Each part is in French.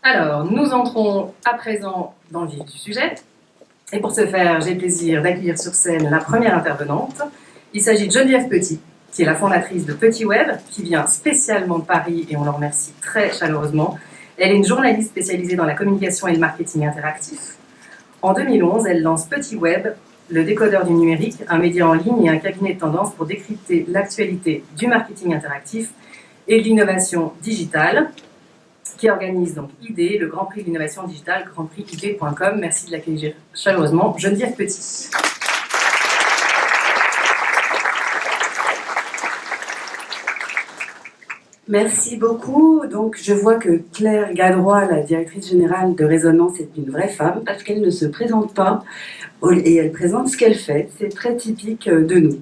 Alors, nous entrons à présent dans le vif du sujet. Et pour ce faire, j'ai le plaisir d'accueillir sur scène la première intervenante. Il s'agit de Geneviève Petit, qui est la fondatrice de Petit Web, qui vient spécialement de Paris et on l'en remercie très chaleureusement. Elle est une journaliste spécialisée dans la communication et le marketing interactif. En 2011, elle lance Petit Web, le décodeur du numérique, un média en ligne et un cabinet de tendance pour décrypter l'actualité du marketing interactif et de l'innovation digitale, qui organise donc ID, le Grand Prix de l'innovation digitale, grandprixid.com. Merci de l'accueillir chaleureusement, Geneviève Petit. Merci beaucoup. Donc, je vois que Claire Gadroy, la directrice générale de Résonance, est une vraie femme parce qu'elle ne se présente pas et elle présente ce qu'elle fait. C'est très typique de nous.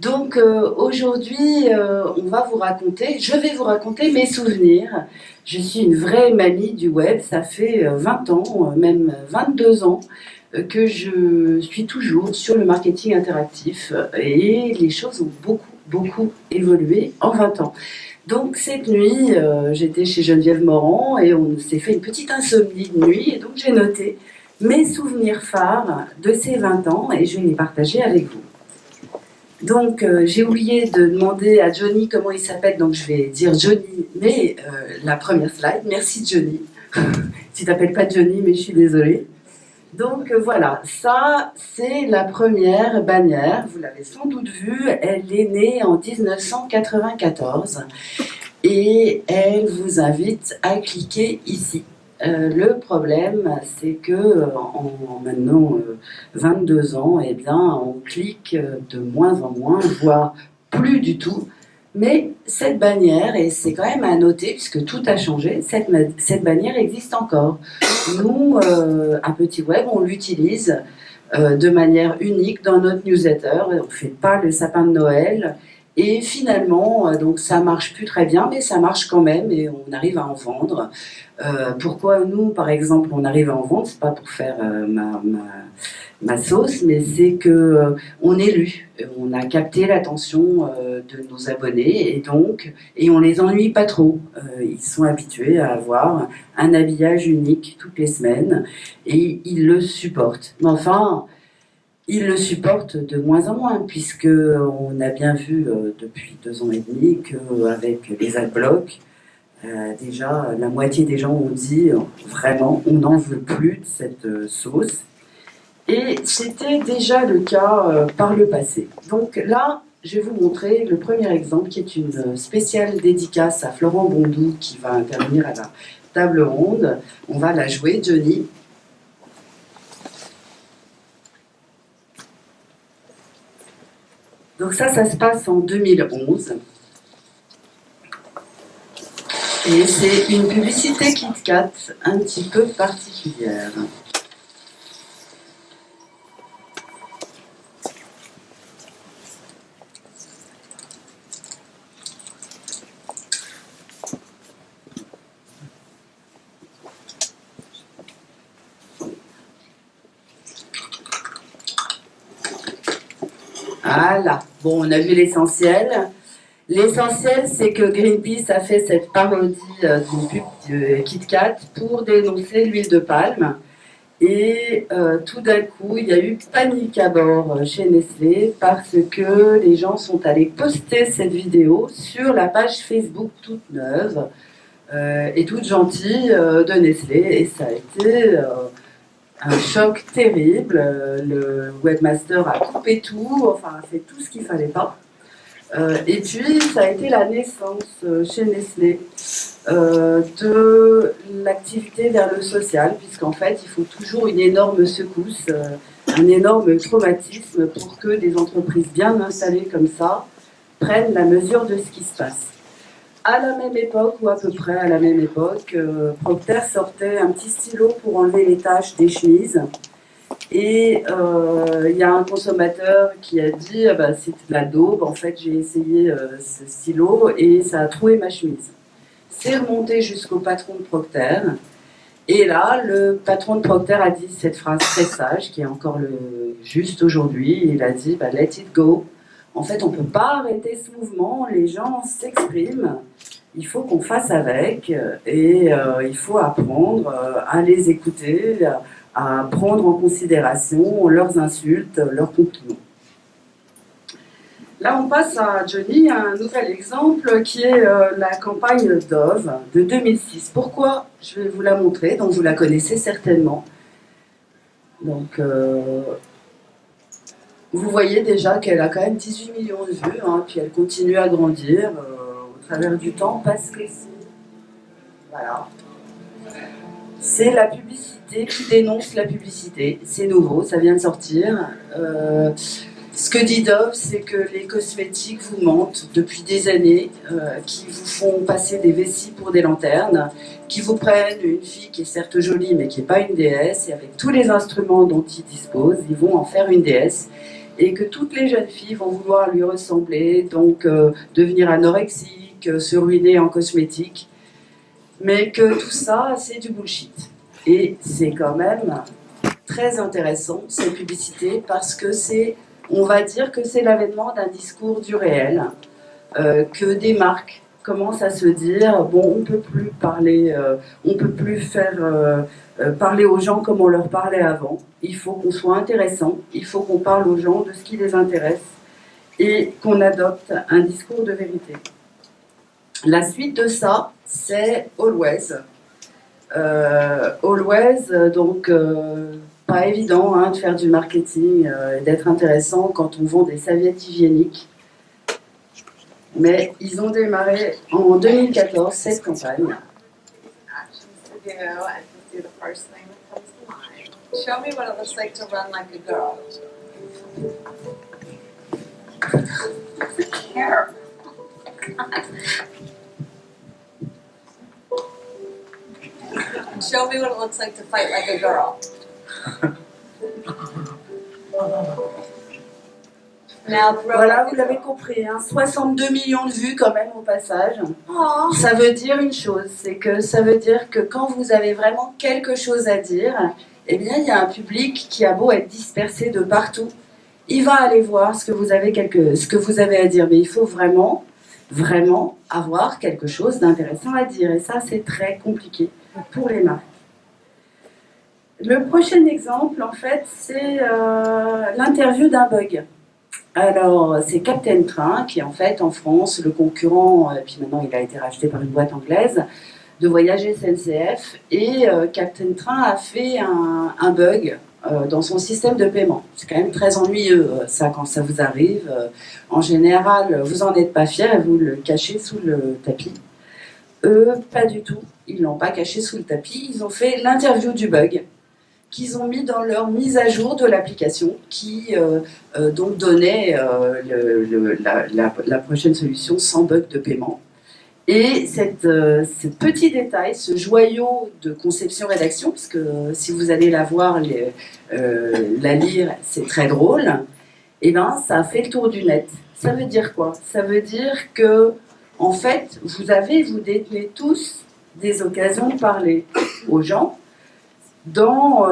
Donc, aujourd'hui, je vais vous raconter mes souvenirs. Je suis une vraie mamie du web. Ça fait 20 ans, même 22 ans, que je suis toujours sur le marketing interactif et les choses ont beaucoup évolué en 20 ans. Donc cette nuit, j'étais chez Geneviève Morand et on s'est fait une petite insomnie de nuit et donc j'ai noté mes souvenirs phares de ces 20 ans et je vais les partager avec vous. Donc j'ai oublié de demander à Johnny comment il s'appelle, donc je vais dire Johnny, mais la première slide, merci Johnny. Tu t'appelles pas Johnny, mais je suis désolée. Donc voilà, ça c'est la première bannière, vous l'avez sans doute vue, elle est née en 1994 et elle vous invite à cliquer ici. Le problème c'est que en maintenant 22 ans, eh bien, on clique de moins en moins, voire plus du tout. Mais cette bannière, et c'est quand même à noter puisque tout a changé, cette bannière existe encore. Nous, à Petit Web, on l'utilise de manière unique dans notre newsletter. On ne fait pas le sapin de Noël. Et finalement, donc ça marche plus très bien, mais ça marche quand même et on arrive à en vendre. Pourquoi nous, par exemple, on arrive à en vendre? C'est pas pour faire ma sauce, mais c'est que on est lu, on a capté l'attention de nos abonnés et on les ennuie pas trop. Ils sont habitués à avoir un habillage unique toutes les semaines et ils le supportent. Mais enfin, ils le supportent de moins en moins puisque on a bien vu depuis 2 ans et demi qu'avec les adblocks, déjà la moitié des gens ont dit vraiment on n'en veut plus de cette sauce. Et c'était déjà le cas par le passé. Donc là, je vais vous montrer le premier exemple qui est une spéciale dédicace à Florent Bondou qui va intervenir à la table ronde. On va la jouer, Johnny. Donc ça se passe en 2011. Et c'est une publicité KitKat un petit peu particulière. Voilà, bon, on a vu l'essentiel. L'essentiel, c'est que Greenpeace a fait cette parodie d'une pub de KitKat pour dénoncer l'huile de palme. Et tout d'un coup, il y a eu panique à bord chez Nestlé parce que les gens sont allés poster cette vidéo sur la page Facebook toute neuve et toute gentille de Nestlé. Et ça a été un choc terrible. Le webmaster a coupé tout, enfin a fait tout ce qu'il ne fallait pas. Et puis ça a été la naissance chez Nestlé de l'activité vers le social, puisqu'en fait il faut toujours une énorme secousse, un énorme traumatisme pour que des entreprises bien installées comme ça prennent la mesure de ce qui se passe. À la même époque, ou à peu près à la même époque, Procter sortait un petit stylo pour enlever les taches des chemises. Et il y a un consommateur qui a dit c'est de la daube, en fait j'ai essayé ce stylo et ça a troué ma chemise. C'est remonté jusqu'au patron de Procter et là le patron de Procter a dit cette phrase très sage qui est encore juste aujourd'hui. Il a dit let it go, En fait, on ne peut pas arrêter ce mouvement, les gens s'expriment, il faut qu'on fasse avec et il faut apprendre à les écouter, à prendre en considération leurs insultes, leurs compliments. Là, on passe à Johnny, un nouvel exemple qui est la campagne Dove de 2006. Pourquoi? Je vais vous la montrer, donc vous la connaissez certainement. Donc, vous voyez déjà qu'elle a quand même 18 millions de vues, hein, puis elle continue à grandir au travers du temps parce que voilà. C'est la publicité qui dénonce la publicité. C'est nouveau, ça vient de sortir. Ce que dit Dove, c'est que les cosmétiques vous mentent depuis des années, qui vous font passer des vessies pour des lanternes, qui vous prennent une fille qui est certes jolie mais qui n'est pas une déesse, et avec tous les instruments dont ils disposent, ils vont en faire une déesse, et que toutes les jeunes filles vont vouloir lui ressembler, donc devenir anorexiques, se ruiner en cosmétiques, mais que tout ça, c'est du bullshit. Et c'est quand même très intéressant, cette publicité, parce que c'est, on va dire que c'est l'avènement d'un discours du réel, que des marques commencent à se dire, bon, on peut plus parler, on peut plus faire parler aux gens comme on leur parlait avant. Il faut qu'on soit intéressant, il faut qu'on parle aux gens de ce qui les intéresse et qu'on adopte un discours de vérité. La suite de ça, c'est Always. Always, donc pas évident hein, de faire du marketing et d'être intéressant quand on vend des serviettes hygiéniques. Mais ils ont démarré en 2014 cette campagne. Show me what it looks like to run like a girl. Here. Show me what it looks like to fight like a girl. Voilà, vous l'avez compris, hein, 62 millions de vues quand même au passage. Oh. Ça veut dire une chose, c'est que ça veut dire que quand vous avez vraiment quelque chose à dire, eh bien il y a un public qui a beau être dispersé de partout, il va aller voir ce que vous avez à dire, mais il faut vraiment avoir quelque chose d'intéressant à dire, et ça c'est très compliqué pour les marques. Le prochain exemple, en fait, c'est l'interview d'un bug. Alors, c'est Captain Train, qui est en fait en France le concurrent, et puis maintenant il a été racheté par une boîte anglaise, de Voyage SNCF. Et Captain Train a fait un bug dans son système de paiement. C'est quand même très ennuyeux, ça, quand ça vous arrive. En général, vous n'en êtes pas fier et vous le cachez sous le tapis. Eux, pas du tout. Ils ne l'ont pas caché sous le tapis. Ils ont fait l'interview du bug qu'ils ont mis dans leur mise à jour de l'application qui donc donnait la prochaine solution sans bug de paiement. Et ce petit détail, ce joyau de conception-rédaction, parce que si vous allez la voir, la lire, c'est très drôle, et ben ça a fait le tour du net. Ça veut dire quoi? Ça veut dire que, en fait, vous détenez tous des occasions de parler aux gens dans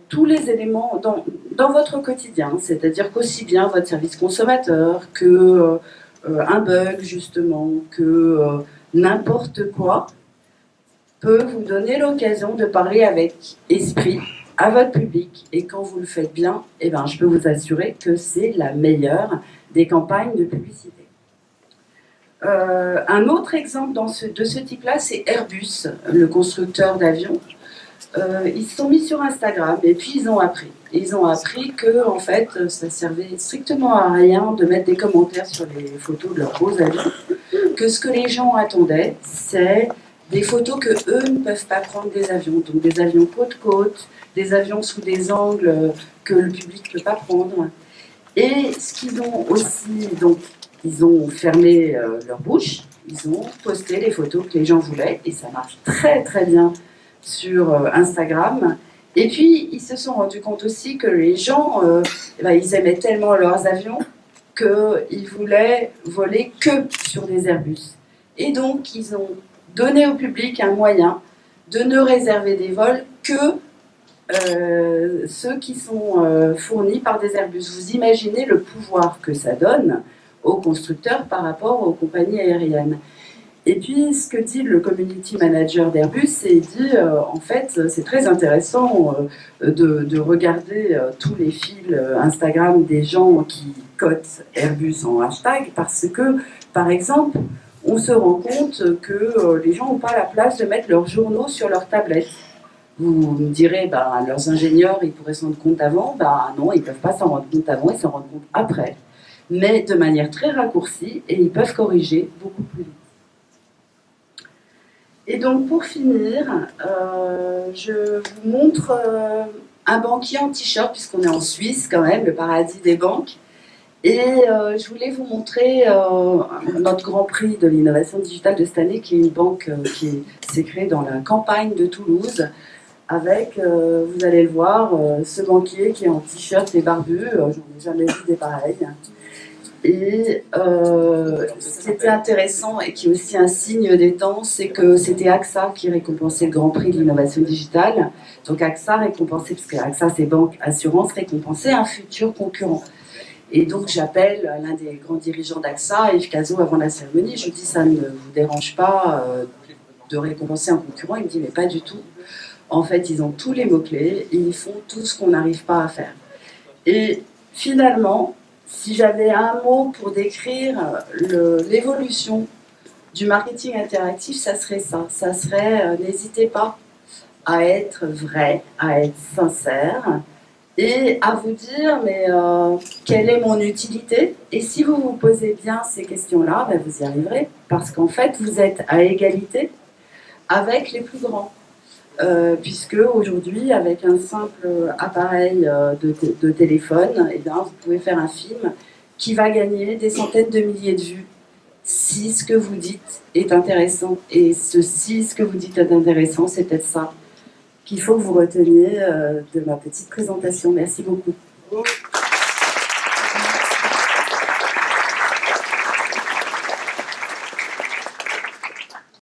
tous les éléments, dans votre quotidien, c'est-à-dire qu'aussi bien votre service consommateur, que un bug justement, que n'importe quoi peut vous donner l'occasion de parler avec esprit à votre public. Et quand vous le faites bien, eh ben, je peux vous assurer que c'est la meilleure des campagnes de publicité. Un autre exemple de ce type-là, c'est Airbus, le constructeur d'avions. Ils se sont mis sur Instagram et puis ils ont appris. Ils ont appris que en fait, ça servait strictement à rien de mettre des commentaires sur les photos de leurs beaux avions. Que ce que les gens attendaient, c'est des photos que eux ne peuvent pas prendre des avions. Donc des avions côte-côte, des avions sous des angles que le public ne peut pas prendre. Et ce qu'ils ont aussi, donc ils ont fermé leur bouche. Ils ont posté les photos que les gens voulaient et ça marche très très bien sur Instagram. Et puis, ils se sont rendus compte aussi que les gens, ils aimaient tellement leurs avions qu'ils voulaient voler que sur des Airbus. Et donc, ils ont donné au public un moyen de ne réserver des vols que ceux qui sont fournis par des Airbus. Vous imaginez le pouvoir que ça donne aux constructeurs par rapport aux compagnies aériennes. Et puis, ce que dit le community manager d'Airbus, c'est il dit en fait, c'est très intéressant de regarder tous les fils Instagram des gens qui cotent Airbus en hashtag parce que, par exemple, on se rend compte que les gens n'ont pas la place de mettre leurs journaux sur leur tablette. Vous me direz, bah, leurs ingénieurs, ils pourraient s'en rendre compte avant. Bah non, ils ne peuvent pas s'en rendre compte avant, ils s'en rendent compte après. Mais de manière très raccourcie, et ils peuvent corriger beaucoup plus vite. Et donc, pour finir, je vous montre un banquier en t-shirt, puisqu'on est en Suisse quand même, le paradis des banques. Et je voulais vous montrer notre Grand Prix de l'innovation digitale de cette année, qui est une banque qui s'est créée dans la campagne de Toulouse, avec, vous allez le voir, ce banquier qui est en t-shirt et barbu, j'en ai jamais vu des pareils. Et ce qui était intéressant et qui est aussi un signe des temps, c'est que c'était AXA qui récompensait le Grand Prix de l'innovation digitale. Donc AXA récompensait, parce que AXA c'est banque assurance, récompensait un futur concurrent. Et donc j'appelle l'un des grands dirigeants d'AXA, Yves Cazot, avant la cérémonie, je lui dis ça ne vous dérange pas de récompenser un concurrent? Il me dit mais pas du tout. En fait ils ont tous les mots-clés et ils font tout ce qu'on n'arrive pas à faire. Et finalement, si j'avais un mot pour décrire l'évolution du marketing interactif, ça serait ça. Ça serait n'hésitez pas à être vrai, à être sincère et à vous dire mais quelle est mon utilité? Et si vous vous posez bien ces questions-là, ben vous y arriverez parce qu'en fait vous êtes à égalité avec les plus grands. Puisque aujourd'hui, avec un simple appareil de téléphone, eh bien, vous pouvez faire un film qui va gagner des centaines de milliers de vues si ce que vous dites est intéressant. Et si ce que vous dites est intéressant, c'est peut-être ça qu'il faut que vous reteniez de ma petite présentation. Merci beaucoup.